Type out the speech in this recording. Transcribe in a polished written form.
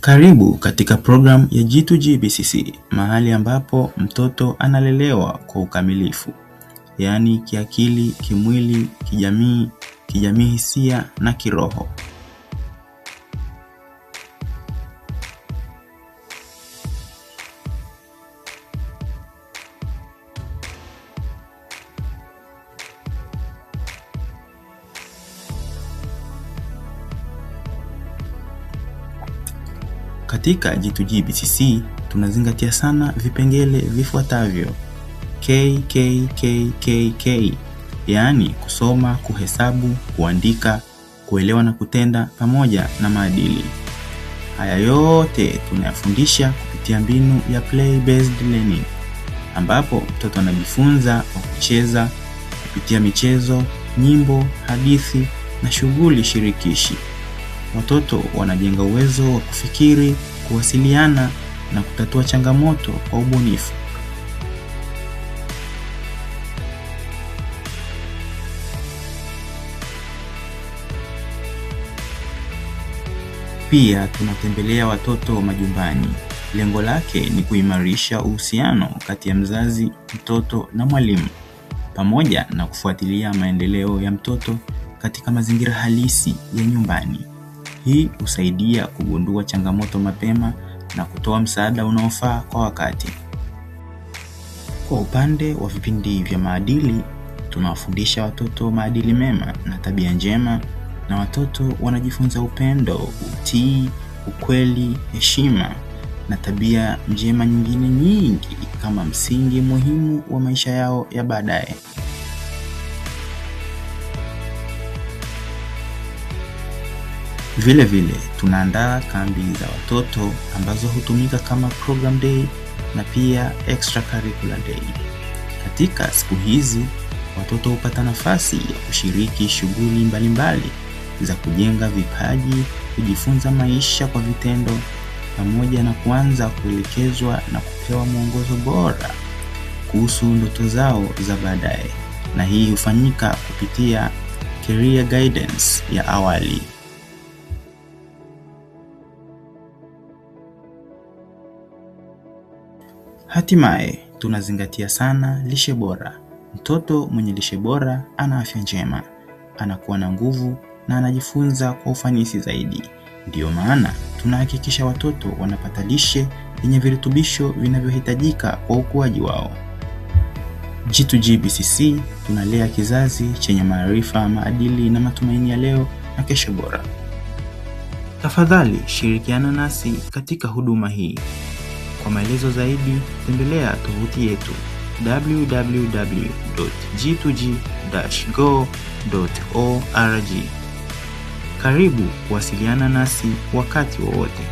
Karibu katika program ya G2G BCC, mahali ambapo mtoto analelewa kwa ukamilifu, yaani kiakili, kimwili, kijamii hisia na kiroho. Katika G2G BCC tunazingatia sana vipengele vifuatavyo: KKKKK, yaani kusoma, kuhesabu, kuandika, kuelewa na kutenda, pamoja na maadili. Haya yote tunayafundisha kupitia mbinu ya play based learning, ambapo mtoto anajifunza kwa kucheza kupitia michezo, nyimbo, hadithi na shughuli shirikishi. Watoto wanajenga uwezo wa kufikiri, kuwasiliana na kutatua changamoto kwa ubunifu. Pia tunatembelea watoto majumbani. Lengo lake ni kuimarisha uhusiano kati ya mzazi, mtoto na mwalimu, pamoja na kufuatilia maendeleo ya mtoto katika mazingira halisi ya nyumbani. Hii husaidia kugundua changamoto mapema na kutoa msaada unaofaa kwa wakati. Kwa upande wa vipindi vya maadili, tunawafundisha watoto maadili mema na tabia njema, na watoto wanajifunza upendo, utii, ukweli, heshima na tabia njema nyingine nyingi kama msingi muhimu wa maisha yao ya baadaye. Vile vile tunaandaa kambi za watoto ambazo hutumika kama program day na pia extracurricular day. Katika siku hizi watoto hupata nafasi ya kushiriki shughuli mbalimbali za kujenga vipaji, kujifunza maisha kwa vitendo, pamoja na kuanza kuelekezwa na kupewa mwongozo bora kuhusu ndoto zao za baadaye. Na hii hufanyika kupitia career guidance ya awali. Hatimaye tunazingatia sana lishe bora. Mtoto mwenye lishe bora ana afya njema, anakuwa na nguvu na anajifunza kwa ufanisi zaidi. Ndiyo maana tunahakikisha watoto wanapata lishe yenye virutubisho vinavyohitajika kwa ukuaji wao. G2G BCC tunalea kizazi chenye maarifa, maadili na matumaini ya leo na kesho bora. Tafadhali shirikiana nasi katika huduma hii. Kwa maelezo zaidi, tembelea tovuti yetu www.g2g-go.org. Karibu kuwasiliana nasi wakati wowote.